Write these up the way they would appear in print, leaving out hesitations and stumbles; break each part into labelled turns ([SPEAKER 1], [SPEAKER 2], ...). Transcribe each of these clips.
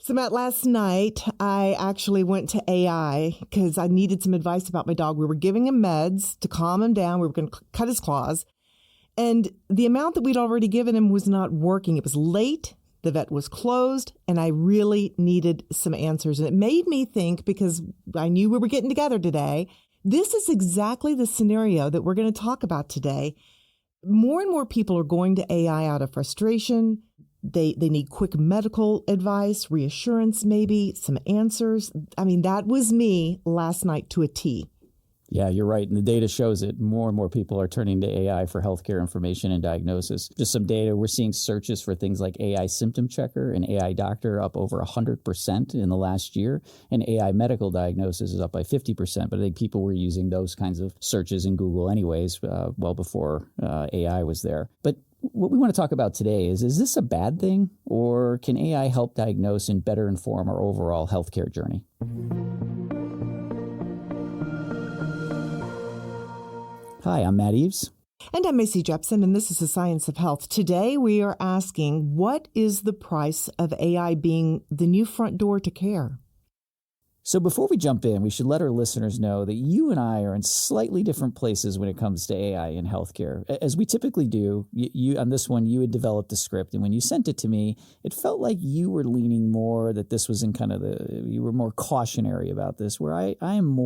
[SPEAKER 1] So, Matt, last night I actually went to AI because I needed some advice about my dog. We were giving him meds to calm him down. We were going to cut his claws. And the amount that we'd already given him was not working. It was late. The vet was closed, and I really needed some answers. And it made me think, because I knew we were getting together today, this is exactly the scenario that we're going to talk about today. More and more people are going to AI out of frustration. They need quick medical advice, reassurance, maybe some answers. I mean, that was me last night to a T.
[SPEAKER 2] Yeah, you're right. And the data shows it. More and more people are turning to AI for healthcare information and diagnosis. Just some data, we're seeing searches for things like AI symptom checker and AI doctor up over 100% in the last year. And AI medical diagnosis is up by 50%. But I think people were using those kinds of searches in Google anyways, well before AI was there. But what we want to talk about today is this a bad thing, or can AI help diagnose and better inform our overall healthcare journey? Hi, I'm Matt Eaves.
[SPEAKER 1] And I'm Macy Jepson, and this is The Science of Health. Today, we are asking, what is the price of AI being the new front door to care?
[SPEAKER 2] So before we jump in, we should let our listeners know that you and I are in slightly different places when it comes to AI in healthcare. As we typically do, you on this one, you had developed a script. And when you sent it to me, it felt like you were leaning more that this was in kind of you were more cautionary about this, where I'm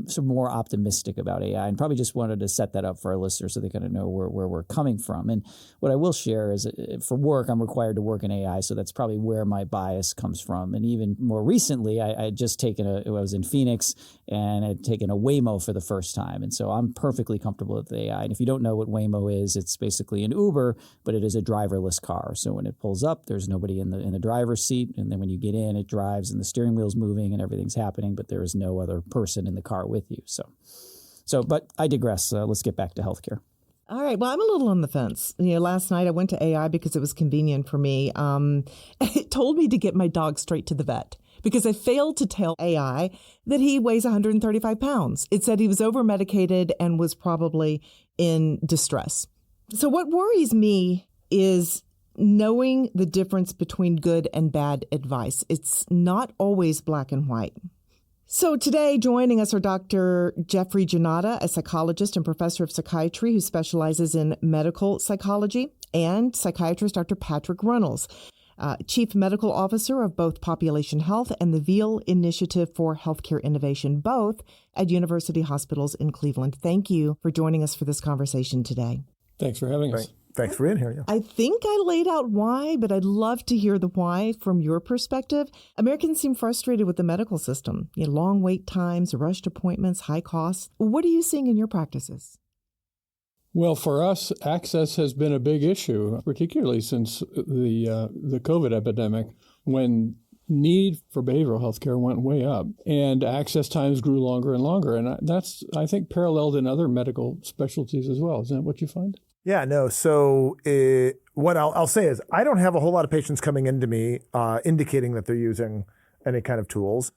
[SPEAKER 2] sort of more optimistic about AI, and probably just wanted to set that up for our listeners so they kind of know where we're coming from. And what I will share is for work, I'm required to work in AI. So that's probably where my bias comes from. And even more recently, I just taken I was in Phoenix and had taken a Waymo for the first time. And so I'm perfectly comfortable with AI. And if you don't know what Waymo is, it's basically an Uber, but it is a driverless car. So when it pulls up, there's nobody in the driver's seat. And then when you get in, it drives and the steering wheel's moving and everything's happening, but there is no other person in the car with you. But I digress. Let's get back to healthcare.
[SPEAKER 1] All right. Well, I'm a little on the fence. Last night I went to AI because it was convenient for me. It told me to get my dog straight to the vet because I failed to tell AI that he weighs 135 pounds. It said he was over-medicated and was probably in distress. So what worries me is knowing the difference between good and bad advice. It's not always black and white. So today, joining us are Dr. Jeffrey Janata, a psychologist and professor of psychiatry who specializes in medical psychology, and psychiatrist Dr. Patrick Runnels, Chief Medical Officer of both Population Health and the Veal Initiative for Healthcare Innovation, both at University Hospitals in Cleveland. Thank you for joining us for this conversation today.
[SPEAKER 3] Thanks for having us.
[SPEAKER 4] Thanks for being here. Yeah.
[SPEAKER 1] I think I laid out why, but I'd love to hear the why from your perspective. Americans seem frustrated with the medical system. Long wait times, rushed appointments, high costs. What are you seeing in your practices?
[SPEAKER 3] Well, for us, access has been a big issue, particularly since the COVID epidemic, when need for behavioral health care went way up and access times grew longer and longer. And that's, I think, paralleled in other medical specialties as well. Isn't that what you find?
[SPEAKER 4] Yeah, no. So what I'll say is I don't have a whole lot of patients coming into me indicating that they're using any kind of tools.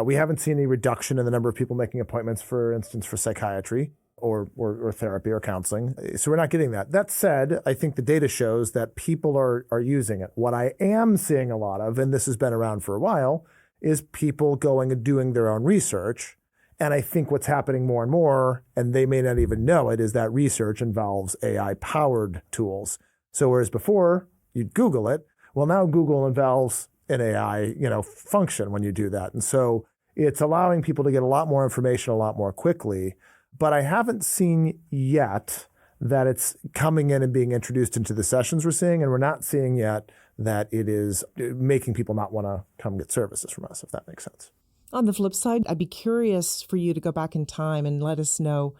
[SPEAKER 4] We haven't seen any reduction in the number of people making appointments, for instance, for psychiatry or therapy or counseling. So we're not getting that. That said, I think the data shows that people are using it. What I am seeing a lot of, and this has been around for a while, is people going and doing their own research. And I think what's happening more and more, and they may not even know it, is that research involves AI-powered tools. So whereas before you'd Google it, well, now Google involves an AI, function when you do that. And so it's allowing people to get a lot more information a lot more quickly. But I haven't seen yet that it's coming in and being introduced into the sessions we're seeing, and we're not seeing yet that it is making people not want to come get services from us, if that makes sense.
[SPEAKER 1] On the flip side, I'd be curious for you to go back in time and let us know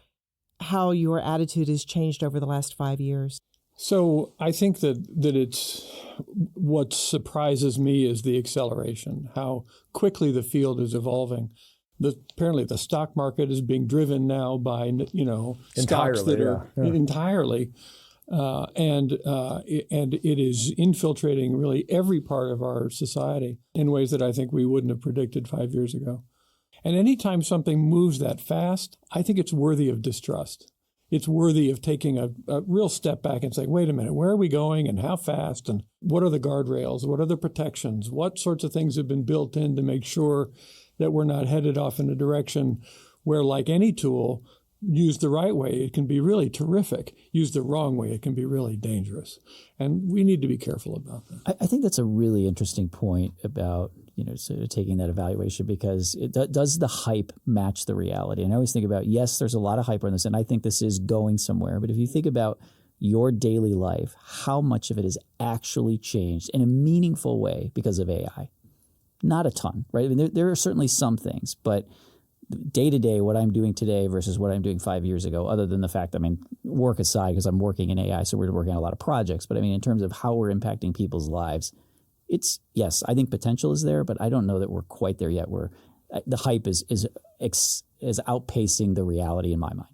[SPEAKER 1] how your attitude has changed over the last 5 years.
[SPEAKER 3] So I think that it's what surprises me is the acceleration, how quickly the field is evolving. Apparently the stock market is being driven now by, stocks that are entirely, and it is infiltrating really every part of our society in ways that I think we wouldn't have predicted 5 years ago. And anytime something moves that fast, I think it's worthy of distrust. it's worthy of taking a real step back and saying, wait a minute, where are we going and how fast and what are the guardrails? What are the protections? What sorts of things have been built in to make sure that we're not headed off in a direction where, like any tool, used the right way, it can be really terrific. Used the wrong way, it can be really dangerous. And we need to be careful about that.
[SPEAKER 2] I think that's a really interesting point about, sort of taking that evaluation, because does the hype match the reality? And I always think about, yes, there's a lot of hype on this, and I think this is going somewhere. But if you think about your daily life, how much of it has actually changed in a meaningful way because of AI? Not a ton, right? I mean, there are certainly some things, but day to day, what I'm doing today versus what I'm doing 5 years ago, other than the fact, work aside, because I'm working in AI, so we're working on a lot of projects. But in terms of how we're impacting people's lives, yes, I think potential is there, but I don't know that we're quite there yet. Where the hype is outpacing the reality in my mind.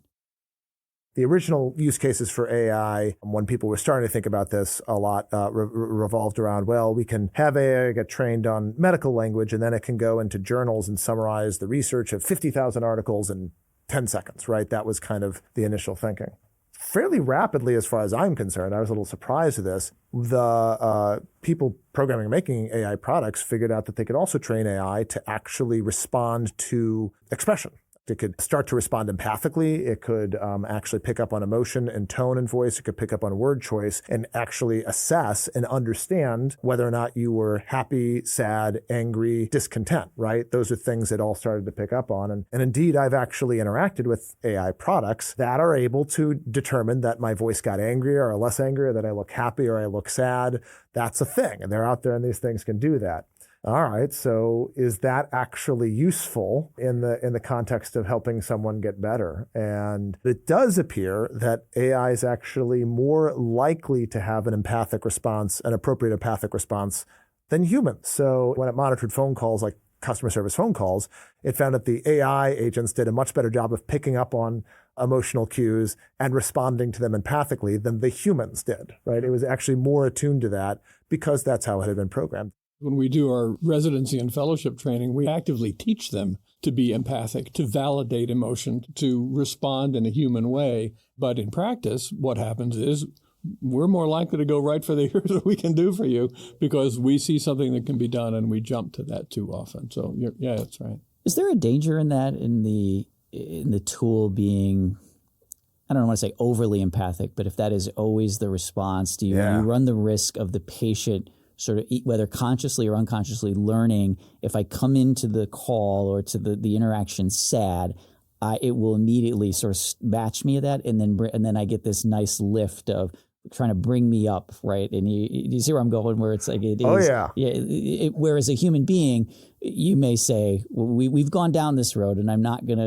[SPEAKER 4] The original use cases for AI, when people were starting to think about this a lot, revolved around, well, we can have AI get trained on medical language, and then it can go into journals and summarize the research of 50,000 articles in 10 seconds, right? That was kind of the initial thinking. Fairly rapidly, as far as I'm concerned, I was a little surprised at this. The people programming and making AI products figured out that they could also train AI to actually respond to expression. It could start to respond empathically. It could actually pick up on emotion and tone and voice. It could pick up on word choice and actually assess and understand whether or not you were happy, sad, angry, discontent, right? Those are things it all started to pick up on. And indeed, I've actually interacted with AI products that are able to determine that my voice got angrier or less angry, or that I look happy or I look sad. That's a thing. And they're out there, and these things can do that. All right, so is that actually useful in the context of helping someone get better? And it does appear that AI is actually more likely to have an empathic response, an appropriate empathic response, than humans. So when it monitored phone calls, like customer service phone calls, it found that the AI agents did a much better job of picking up on emotional cues and responding to them empathically than the humans did, right? It was actually more attuned to that because that's how it had been programmed.
[SPEAKER 3] When we do our residency and fellowship training, we actively teach them to be empathic, to validate emotion, to respond in a human way. But in practice, what happens is we're more likely to go right for the here's what we can do for you, because we see something that can be done and we jump to that too often. So yeah, that's right.
[SPEAKER 2] Is there a danger in that, in the tool being, I don't want to say overly empathic, but if that is always the response, do you run the risk of the patient sort of, whether consciously or unconsciously, learning, if I come into the call or to the interaction sad, it will immediately sort of match me at that, and then I get this nice lift of trying to bring me up, right? And you see where I'm going, where it's like it is.
[SPEAKER 4] Oh yeah.
[SPEAKER 2] Whereas a human being, you may say, well, we've gone down this road, and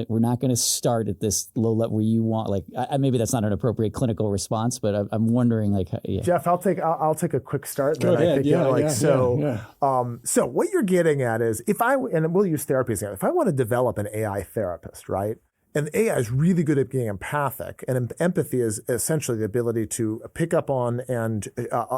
[SPEAKER 2] we're not gonna start at this low level where you want. Like maybe that's not an appropriate clinical response, but I'm wondering, like,
[SPEAKER 4] Jeff, I'll take a quick start.
[SPEAKER 3] Go ahead.
[SPEAKER 4] So what you're getting at is, and we'll use therapy as an example. If I want to develop an AI therapist, right? And AI is really good at being empathic, and empathy is essentially the ability to pick up on and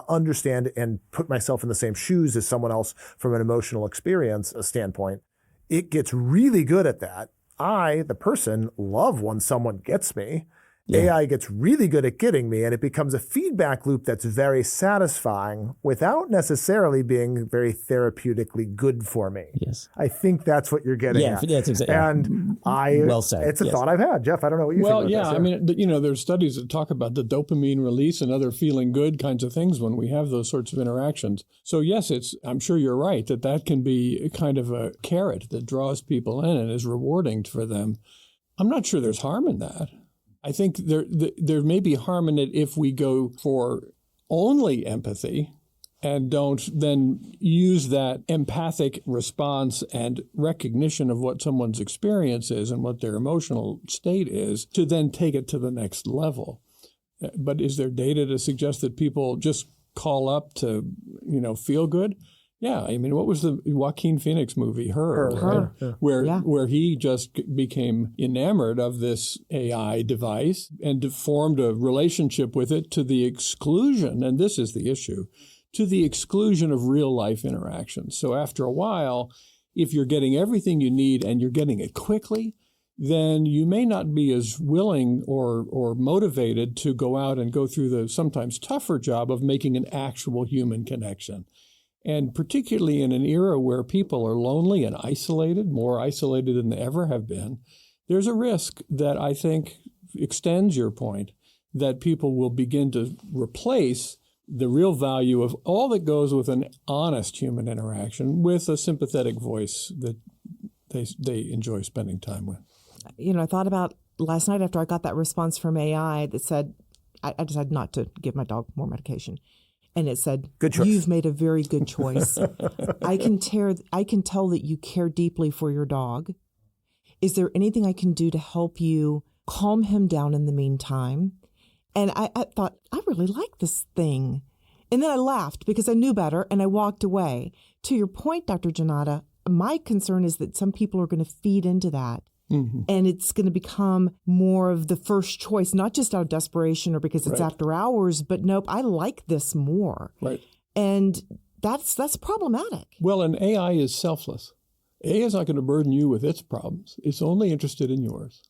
[SPEAKER 4] understand and put myself in the same shoes as someone else from an emotional experience standpoint. It gets really good at that. I, the person, love when someone gets me. Yeah. AI gets really good at getting me, and it becomes a feedback loop that's very satisfying without necessarily being very therapeutically good for me.
[SPEAKER 2] Yes.
[SPEAKER 4] I think that's what you're getting at.
[SPEAKER 2] Yeah, that's exactly.
[SPEAKER 4] And
[SPEAKER 2] well said.
[SPEAKER 4] It's a thought I've had. Jeff, I don't know what you think about this.
[SPEAKER 3] I mean, there's studies that talk about the dopamine release and other feeling good kinds of things when we have those sorts of interactions. So yes, I'm sure you're right that can be kind of a carrot that draws people in and is rewarding for them. I'm not sure there's harm in that. I think there may be harm in it if we go for only empathy and don't then use that empathic response and recognition of what someone's experience is and what their emotional state is to then take it to the next level. But is there data to suggest that people just call up to, feel good? Yeah, I mean, what was the Joaquin Phoenix movie, Her, right?
[SPEAKER 4] Yeah.
[SPEAKER 3] Where he just became enamored of this AI device and formed a relationship with it to the exclusion, and this is the issue, to the exclusion of real life interactions. So after a while, if you're getting everything you need and you're getting it quickly, then you may not be as willing or motivated to go out and go through the sometimes tougher job of making an actual human connection. And particularly in an era where people are lonely and isolated, more isolated than they ever have been, there's a risk that I think extends your point, that people will begin to replace the real value of all that goes with an honest human interaction with a sympathetic voice that they enjoy spending time with.
[SPEAKER 1] I thought about last night after I got that response from AI that said, I decided not to give my dog more medication. And it said,
[SPEAKER 4] good choice.
[SPEAKER 1] You've made a very good choice. I can tell that you care deeply for your dog. Is there anything I can do to help you calm him down in the meantime? And I thought, I really like this thing. And then I laughed because I knew better and I walked away. To your point, Dr. Janata, my concern is that some people are going to feed into that. Mm-hmm. And it's going to become more of the first choice, not just out of desperation or because it's after hours, but nope, I like this more.
[SPEAKER 3] Right.
[SPEAKER 1] And that's problematic.
[SPEAKER 3] Well, and AI is selfless. AI is not going to burden you with its problems. It's only interested in yours.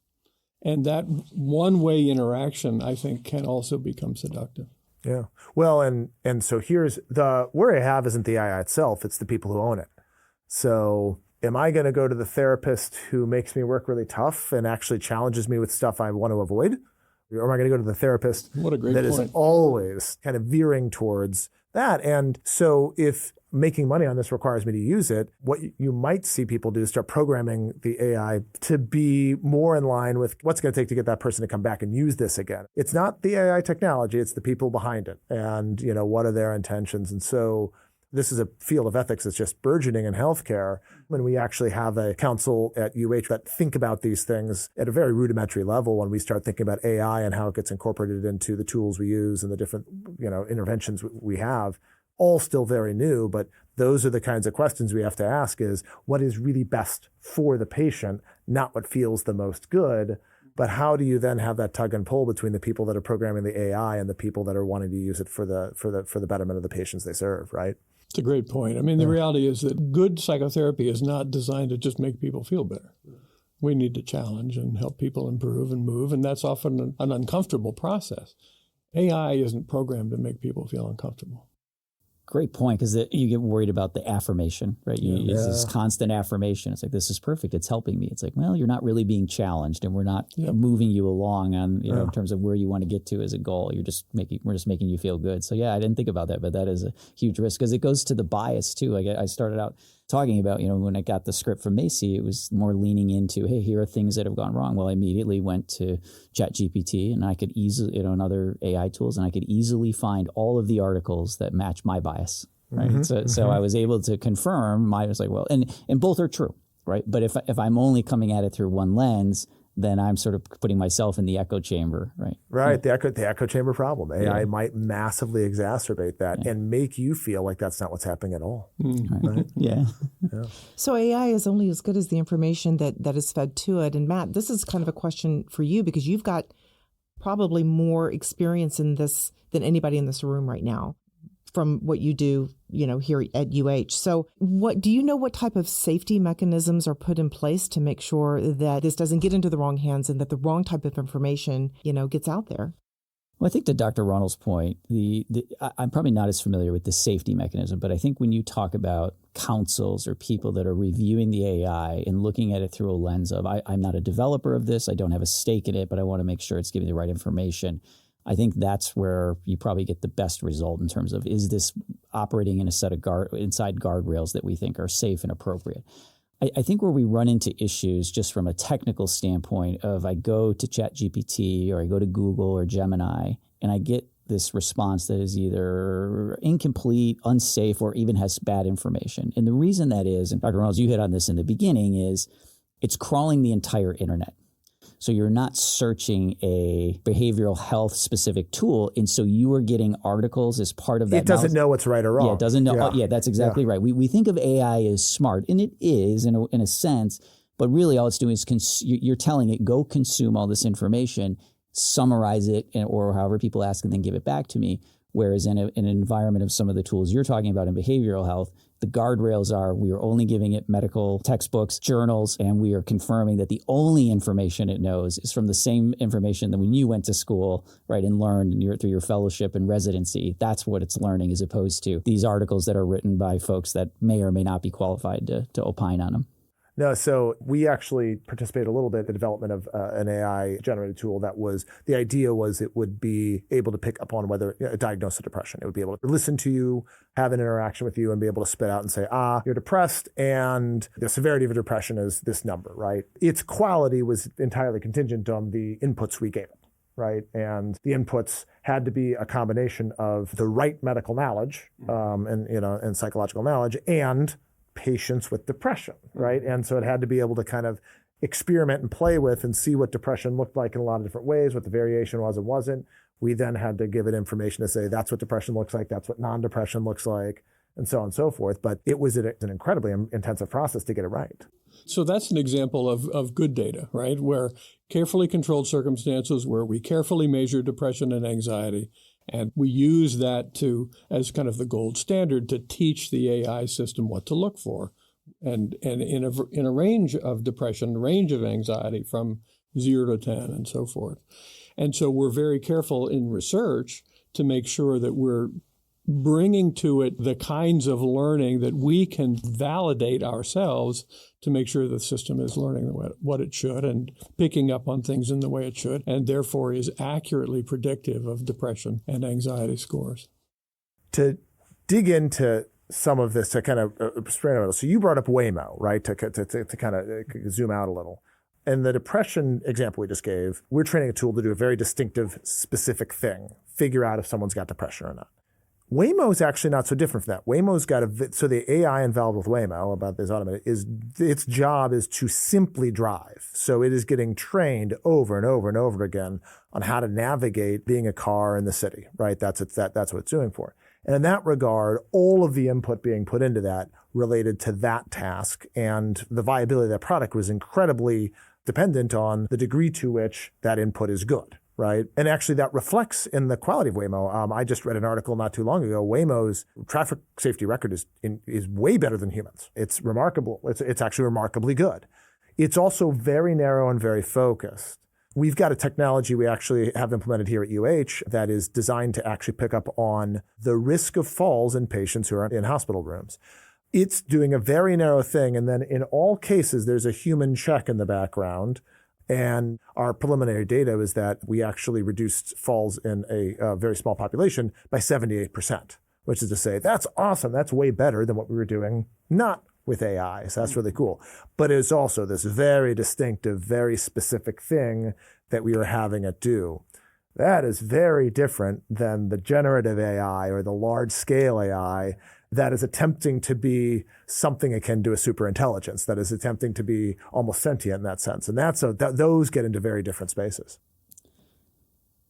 [SPEAKER 3] And that one-way interaction, I think, can also become seductive.
[SPEAKER 4] Yeah. Well, and so here's the worry I have isn't the AI itself, it's the people who own it. So am I going to go to the therapist who makes me work really tough and actually challenges me with stuff I want to avoid? Or am I going to go to the therapist that is always kind of veering towards that? And so if making money on this requires me to use it, what you might see people do is start programming the AI to be more in line with what's going to take to get that person to come back and use this again. It's not the AI technology, it's the people behind it. And, what are their intentions? And so this is a field of ethics that's just burgeoning in healthcare. When we actually have a council at UH that think about these things at a very rudimentary level, when we start thinking about AI and how it gets incorporated into the tools we use and the different, interventions we have, all still very new, but those are the kinds of questions we have to ask is what is really best for the patient, not what feels the most good. But how do you then have that tug and pull between the people that are programming the AI and the people that are wanting to use it for the betterment of the patients they serve, right?
[SPEAKER 3] It's a great point. I mean, the reality is that good psychotherapy is not designed to just make people feel better. We need to challenge and help people improve and move, and that's often an uncomfortable process. AI isn't programmed to make people feel uncomfortable.
[SPEAKER 2] Great point, because you get worried about the affirmation, right? It's this constant affirmation. It's like, this is perfect. It's helping me. It's like, well, you're not really being challenged, and we're not moving you along on, in terms of where you want to get to as a goal. We're just making you feel good. So I didn't think about that, but that is a huge risk because it goes to the bias too. Like I started out talking about, when I got the script from Macy, it was more leaning into, hey, here are things that have gone wrong. Well, I immediately went to ChatGPT and I could easily, and other AI tools, and I could easily find all of the articles that match my bias, right? Mm-hmm. So I was able to confirm I was like, well, and both are true, right? But if I'm only coming at it through one lens, then I'm sort of putting myself in the echo chamber, right?
[SPEAKER 4] Right, the echo chamber problem. AI might massively exacerbate that and make you feel like that's not what's happening at all. Right?
[SPEAKER 2] Yeah.
[SPEAKER 1] So AI is only as good as the information that is fed to it. And Matt, this is kind of a question for you because you've got probably more experience in this than anybody in this room right now from what you do, here at UH. So what type of safety mechanisms are put in place to make sure that this doesn't get into the wrong hands and that the wrong type of information, gets out there?
[SPEAKER 2] Well, I think to Dr. Ronald's point, I'm probably not as familiar with the safety mechanism, but I think when you talk about councils or people that are reviewing the AI and looking at it through a lens of, I'm not a developer of this, I don't have a stake in it, but I want to make sure it's giving the right information. I think that's where you probably get the best result in terms of, is this operating in a set of inside guardrails that we think are safe and appropriate? I think where we run into issues just from a technical standpoint of I go to ChatGPT or I go to Google or Gemini and I get this response that is either incomplete, unsafe, or even has bad information. And the reason that is, and Dr. Reynolds, you hit on this in the beginning, is it's crawling the entire internet. So you're not searching a behavioral health specific tool. And so you are getting articles as part of that.
[SPEAKER 4] It doesn't know what's right or wrong.
[SPEAKER 2] Yeah, it doesn't know. Yeah, that's exactly right. We think of AI as smart, and it is in a sense, but really all it's doing is you're telling it, go consume all this information, summarize it, or however people ask, and then give it back to me. Whereas in an environment of some of the tools you're talking about in behavioral health, The guardrails are we are only giving it medical textbooks, journals, and we are confirming that the only information it knows is from the same information that when you went to school, right, and learned through your fellowship and residency. That's what it's learning, as opposed to these articles that are written by folks that may or may not be qualified to opine on them.
[SPEAKER 4] No, so we actually participated a little bit in the development of an AI-generated tool that was, the idea was it would be able to pick up on whether a diagnosis of depression. It would be able to listen to you, have an interaction with you, and be able to spit out and say, you're depressed, and the severity of your depression is this number, right? Its quality was entirely contingent on the inputs we gave it, right? And the inputs had to be a combination of the right medical knowledge and psychological knowledge and patients with depression, right? And so it had to be able to kind of experiment and play with and see what depression looked like in a lot of different ways, what the variation was and wasn't. We then had to give it information to say, that's what depression looks like, that's what non-depression looks like, and so on and so forth. But it was an incredibly intensive process to get it right.
[SPEAKER 3] So that's an example of good data, right? Where carefully controlled circumstances, where we carefully measure depression and anxiety, and we use that as kind of the gold standard to teach the AI system what to look for. And in a range of depression, range of anxiety from 0 to 10 and so forth. And so we're very careful in research to make sure that we're bringing to it the kinds of learning that we can validate ourselves to make sure the system is learning what it should and picking up on things in the way it should, and therefore is accurately predictive of depression and anxiety scores.
[SPEAKER 4] To dig into some of this, to kind of spread out, so you brought up Waymo, right, to kind of zoom out a little. And the depression example we just gave, we're training a tool to do a very distinctive, specific thing, figure out if someone's got depression or not. Waymo is actually not so different from that. Waymo's got so the AI involved with Waymo about this automated its job is to simply drive. So it is getting trained over and over and over again on how to navigate being a car in the city, right? That's what it's doing for. And in that regard, all of the input being put into that related to that task and the viability of that product was incredibly dependent on the degree to which that input is good. Right. And actually that reflects in the quality of Waymo. I just read an article not too long ago. Waymo's traffic safety record is way better than humans. It's remarkable. It's actually remarkably good. It's also very narrow and very focused. We've got a technology we actually have implemented here at UH that is designed to actually pick up on the risk of falls in patients who are in hospital rooms. It's doing a very narrow thing. And then in all cases, there's a human check in the background. And our preliminary data is that we actually reduced falls in a very small population by 78%, which is to say, that's awesome. That's way better than what we were doing, not with AI. So that's really cool. But it's also this very distinctive, very specific thing that we are having it do. That is very different than the generative AI or the large scale AI that is attempting to be something akin to a superintelligence, that is attempting to be almost sentient in that sense. And those get into very different spaces.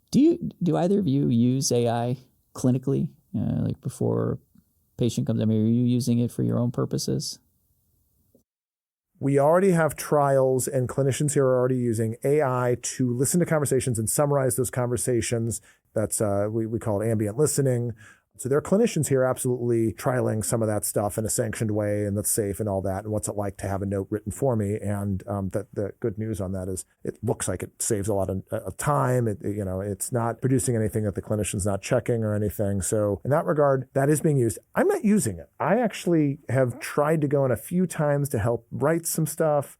[SPEAKER 2] Do either of you use AI clinically, like before a patient comes? I mean, are you using it for your own purposes?
[SPEAKER 4] We already have trials, and clinicians here are already using AI to listen to conversations and summarize those conversations. That's we call it ambient listening. So there are clinicians here absolutely trialing some of that stuff in a sanctioned way and that's safe and all that. And what's it like to have a note written for me? And the good news on that is it looks like it saves a lot of time. It's not producing anything that the clinician's not checking or anything. So in that regard, that is being used. I'm not using it. I actually have tried to go in a few times to help write some stuff.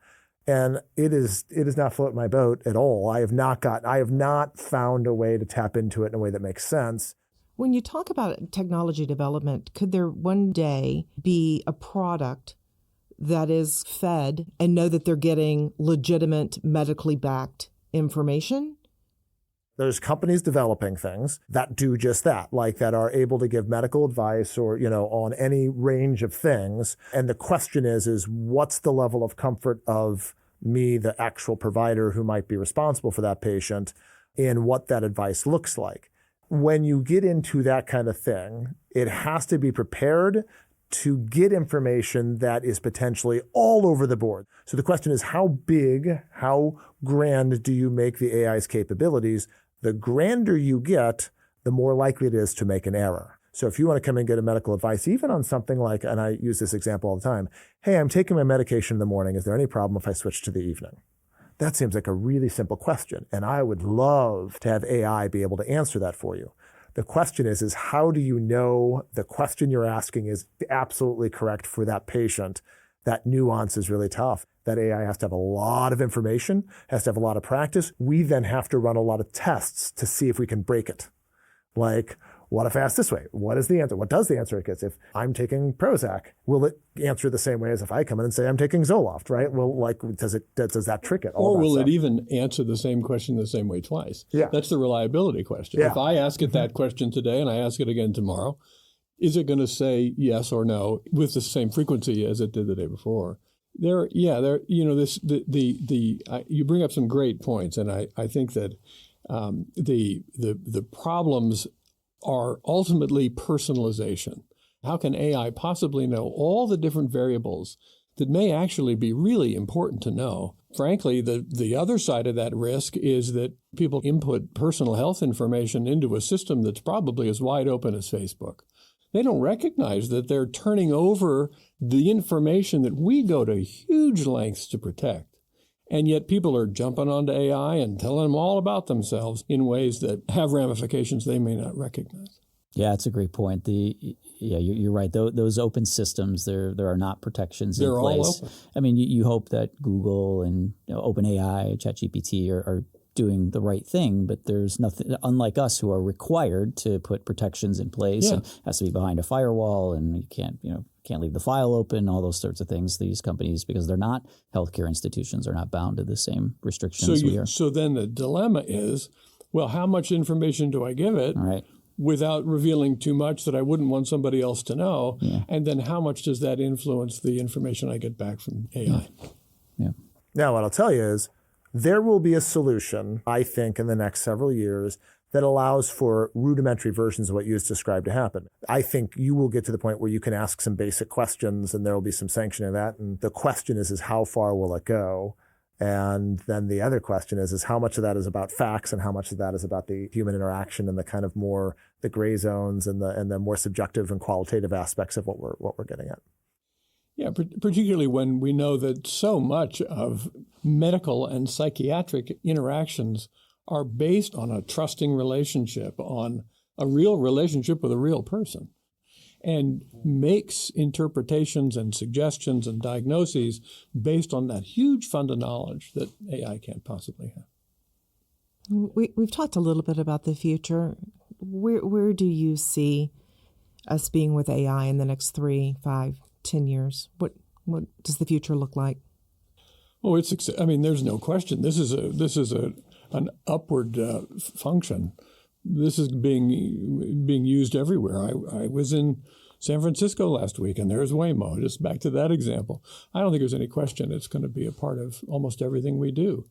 [SPEAKER 4] And it is not float my boat at all. I have not found a way to tap into it in a way that makes sense.
[SPEAKER 1] When you talk about technology development, could there one day be a product that is fed and know that they're getting legitimate, medically backed information?
[SPEAKER 4] There's companies developing things that do just that, like that are able to give medical advice or, on any range of things. And the question is what's the level of comfort of me, the actual provider who might be responsible for that patient, in what that advice looks like? When you get into that kind of thing, it has to be prepared to get information that is potentially all over the board. So the question is, how big, how grand do you make the AI's capabilities? The grander you get, the more likely it is to make an error. So if you want to come and get a medical advice, even on something like, and I use this example all the time, hey, I'm taking my medication in the morning. Is there any problem if I switch to the evening? That seems like a really simple question. And I would love to have AI be able to answer that for you. The question is how do you know the question you're asking is absolutely correct for that patient? That nuance is really tough. That AI has to have a lot of information, has to have a lot of practice. We then have to run a lot of tests to see if we can break it. Like, what if I ask this way? What is the answer? What does the answer get? If I'm taking Prozac, will it answer the same way as if I come in and say I'm taking Zoloft, right? Well, like, does that trick it?
[SPEAKER 3] Or will it even answer the same question the same way twice?
[SPEAKER 4] Yeah.
[SPEAKER 3] That's the reliability question.
[SPEAKER 4] Yeah.
[SPEAKER 3] If I ask it that question today and I ask it again tomorrow, is it going to say yes or no with the same frequency as it did the day before? You bring up some great points, and I think that the problems are ultimately personalization. How can AI possibly know all the different variables that may actually be really important to know? Frankly, the other side of that risk is that people input personal health information into a system that's probably as wide open as Facebook. They don't recognize that they're turning over the information that we go to huge lengths to protect. And yet people are jumping onto AI and telling them all about themselves in ways that have ramifications they may not recognize.
[SPEAKER 2] Yeah, that's a great point. You're right. Those open systems, there are not protections in
[SPEAKER 3] They're
[SPEAKER 2] place.
[SPEAKER 3] all open.
[SPEAKER 2] I mean, you hope that Google and OpenAI, ChatGPT are doing the right thing, but there's nothing, unlike us who are required to put protections in place and has to be behind a firewall, and you can't leave the file open, all those sorts of things. These companies, because they're not healthcare institutions, are not bound to the same restrictions we are.
[SPEAKER 3] So then the dilemma is, well, how much information do I give it?
[SPEAKER 2] All right.
[SPEAKER 3] Without revealing too much that I wouldn't want somebody else to know?
[SPEAKER 2] Yeah.
[SPEAKER 3] And then how much does that influence the information I get back from AI?
[SPEAKER 2] Yeah.
[SPEAKER 4] Now, what I'll tell you is there will be a solution, I think, in the next several years that allows for rudimentary versions of what you just described to happen. I think you will get to the point where you can ask some basic questions and there will be some sanctioning of that. And the question is how far will it go? And then the other question is how much of that is about facts and how much of that is about the human interaction and the kind of more the gray zones and the more subjective and qualitative aspects of what we're getting at.
[SPEAKER 3] Yeah, particularly when we know that so much of medical and psychiatric interactions are based on a trusting relationship, on a real relationship with a real person, and makes interpretations and suggestions and diagnoses based on that huge fund of knowledge that AI can't possibly have.
[SPEAKER 1] We've talked a little bit about the future. Where do you see us being with AI in the next 3, 5, 10 years? What does the future look like?
[SPEAKER 3] Oh, there's no question. This is an upward function. This is being used everywhere. I was in San Francisco last week, and there's Waymo. Just back to that example. I don't think there's any question it's going to be a part of almost everything we do.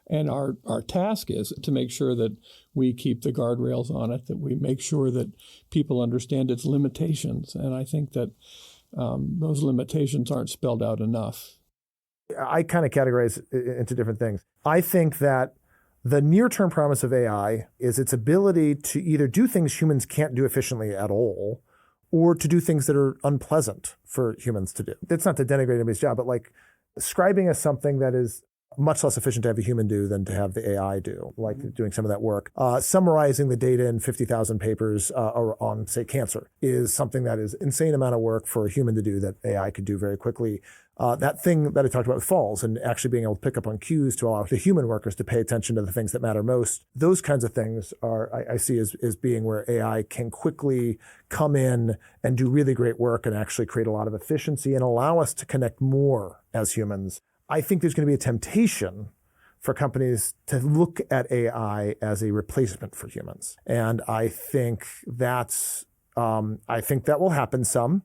[SPEAKER 3] And our task is to make sure that we keep the guardrails on it, that we make sure that people understand its limitations. And I think that those limitations aren't spelled out enough.
[SPEAKER 4] I kind of categorize it into different things. I think that the near-term promise of AI is its ability to either do things humans can't do efficiently at all, or to do things that are unpleasant for humans to do. It's not to denigrate anybody's job, but like scribing is something that is much less efficient to have a human do than to have the AI do, like doing some of that work. Summarizing the data in 50,000 papers on, say, cancer is something that is insane amount of work for a human to do that AI could do very quickly. That thing that I talked about with falls and actually being able to pick up on cues to allow the human workers to pay attention to the things that matter most. Those kinds of things I see as being where AI can quickly come in and do really great work and actually create a lot of efficiency and allow us to connect more as humans. I think there's going to be a temptation for companies to look at AI as a replacement for humans. And I think that will happen some.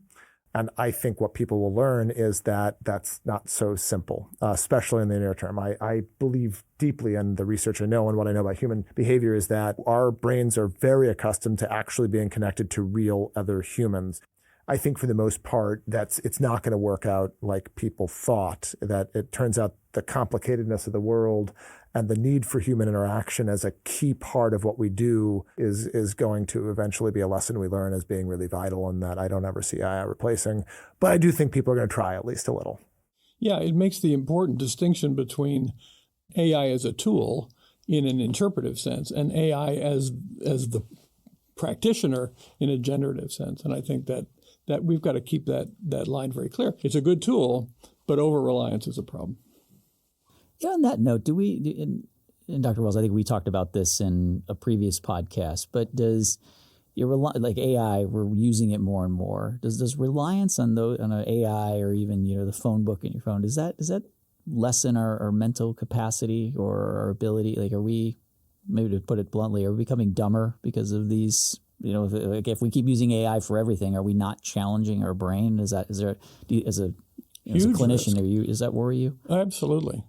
[SPEAKER 4] And I think what people will learn is that that's not so simple, especially in the near term. I believe deeply in the research I know, and what I know about human behavior is that our brains are very accustomed to actually being connected to real other humans. I think for the most part, it's not going to work out like people thought. That it turns out the complicatedness of the world and the need for human interaction as a key part of what we do is going to eventually be a lesson we learn as being really vital, and that I don't ever see AI replacing. But I do think people are going to try at least a little.
[SPEAKER 3] Yeah, it makes the important distinction between AI as a tool in an interpretive sense and AI as the practitioner in a generative sense. And I think that we've got to keep that line very clear. It's a good tool, but over-reliance is a problem.
[SPEAKER 2] Yeah, on that note, and Dr. Wells, I think we talked about this in a previous podcast, but does like AI, we're using it more and more. Does reliance on an AI or even the phone book in your phone, does that lessen our mental capacity or our ability? Like, are we, maybe to put it bluntly, are we becoming dumber because of these? If we keep using AI for everything, are we not challenging our brain? As a clinician, does that worry you?
[SPEAKER 3] Absolutely.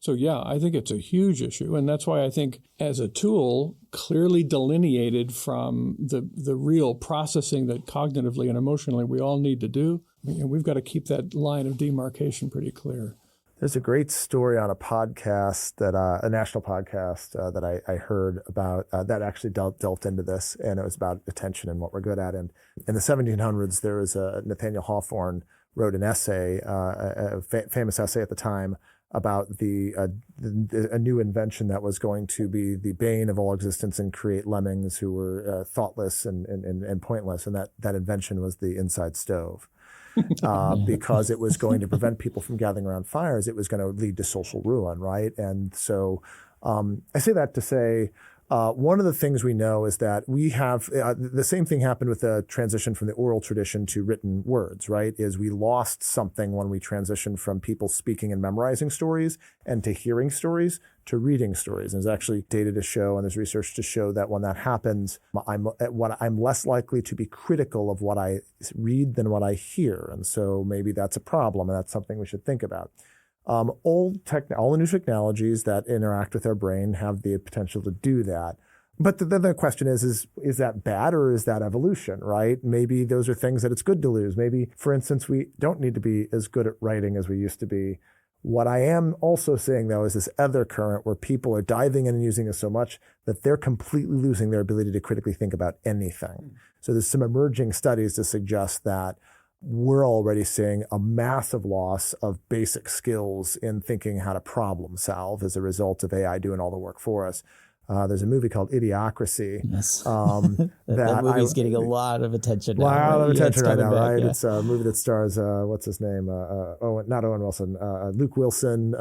[SPEAKER 3] So yeah, I think it's a huge issue, and that's why I think as a tool, clearly delineated from the real processing that cognitively and emotionally we all need to do, we've got to keep that line of demarcation pretty clear.
[SPEAKER 4] There's a great story on a podcast a national podcast that I heard about that actually delved into this, and it was about attention and what we're good at. And in the 1700s, there was Nathaniel Hawthorne wrote an essay, a famous essay at the time, about a new invention that was going to be the bane of all existence and create lemmings who were thoughtless and pointless. And that invention was the inside stove. Because it was going to prevent people from gathering around fires. It was going to lead to social ruin, right? And so I say that to say one of the things we know is that we have the same thing happened with the transition from the oral tradition to written words, right? Is we lost something when we transitioned from people speaking and memorizing stories and to hearing stories to reading stories. And there's actually data to show, and there's research to show that when that happens, I'm less likely to be critical of what I read than what I hear. And so maybe that's a problem, and that's something we should think about. All the new technologies that interact with our brain have the potential to do that. But then the question is that bad or is that evolution, right? Maybe those are things that it's good to lose. Maybe, for instance, we don't need to be as good at writing as we used to be. What I am also saying, though, is this other current where people are diving in and using it so much that they're completely losing their ability to critically think about anything. So there's some emerging studies to suggest that we're already seeing a massive loss of basic skills in thinking how to problem solve as a result of AI doing all the work for us. There's a movie called Idiocracy.
[SPEAKER 2] Yes. that movie's getting a lot of attention now.
[SPEAKER 4] A lot of attention right now, right?
[SPEAKER 2] Yeah.
[SPEAKER 4] It's a movie that stars, what's his name? Not Owen Wilson, Luke Wilson.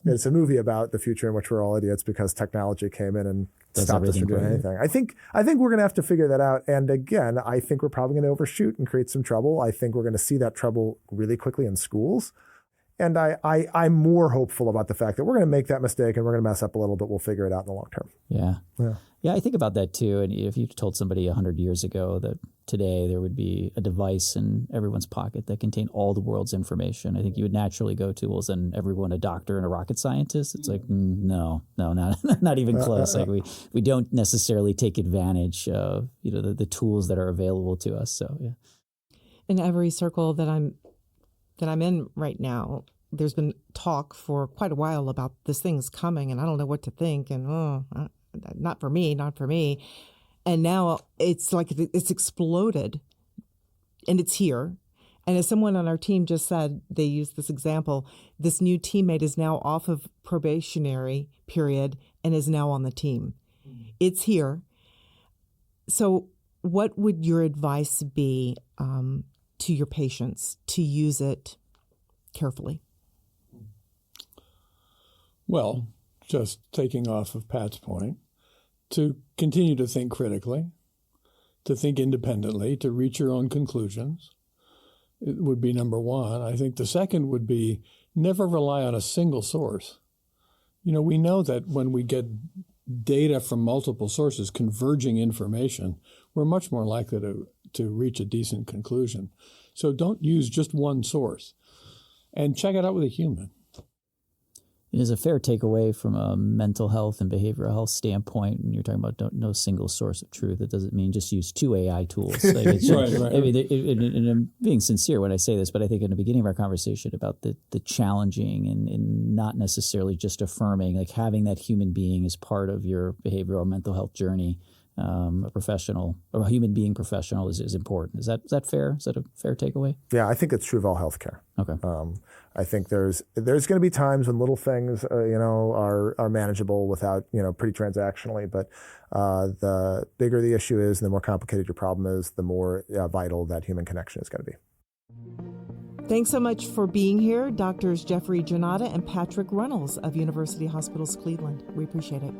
[SPEAKER 4] It's a movie about the future in which we're all idiots because technology came in and stopped us from doing anything. I think we're going to have to figure that out. And again, I think we're probably going to overshoot and create some trouble. I think we're going to see that trouble really quickly in schools. And I'm more hopeful about the fact that we're going to make that mistake and we're going to mess up a little, but we'll figure it out in the long term.
[SPEAKER 2] Yeah, I think about that too. And if you told somebody 100 years ago that today there would be a device in everyone's pocket that contained all the world's information, I think you would naturally go to, well, is then everyone a doctor and a rocket scientist? It's like, no, not even close. Like we don't necessarily take advantage of the tools that are available to us. So yeah.
[SPEAKER 1] In every circle that I'm in right now, there's been talk for quite a while about this thing's coming, and I don't know what to think, and not for me. And now it's like it's exploded, and it's here. And as someone on our team just said, they used this example, this new teammate is now off of probationary period and is now on the team. It's here. So what would your advice be to your patients to use it carefully?
[SPEAKER 3] Well, just taking off of Pat's point, to continue to think critically, to think independently, to reach your own conclusions. It would be number one. I think the second would be never rely on a single source. We know that when we get data from multiple sources, converging information, we're much more likely to reach a decent conclusion. So don't use just one source, and check it out with a human.
[SPEAKER 2] is a fair takeaway from a mental health and behavioral health standpoint. And you're talking about no single source of truth. It doesn't mean just use 2 AI tools. Like it's
[SPEAKER 3] Right.
[SPEAKER 2] I mean, and I'm being sincere when I say this, but I think in the beginning of our conversation about the challenging and not necessarily just affirming, like having that human being as part of your behavioral mental health journey, a professional or a human being professional is important. Is that fair? Is that a fair takeaway?
[SPEAKER 4] Yeah, I think it's true of all healthcare.
[SPEAKER 2] Okay.
[SPEAKER 4] I think there's going to be times when little things, are manageable without, pretty transactionally. But the bigger the issue is, and the more complicated your problem is, the more vital that human connection is going to be.
[SPEAKER 1] Thanks so much for being here, Doctors Jeffrey Janata and Patrick Runnels of University Hospitals Cleveland. We appreciate it.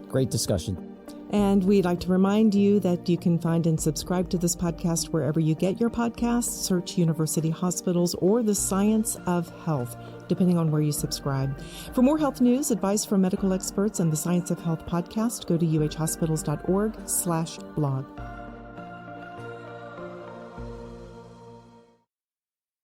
[SPEAKER 2] Great discussion.
[SPEAKER 1] And we'd like to remind you that you can find and subscribe to this podcast wherever you get your podcasts. Search University Hospitals or The Science of Health, depending on where you subscribe. For more health news, advice from medical experts, and the Science of Health podcast, go to uhhospitals.org/blog.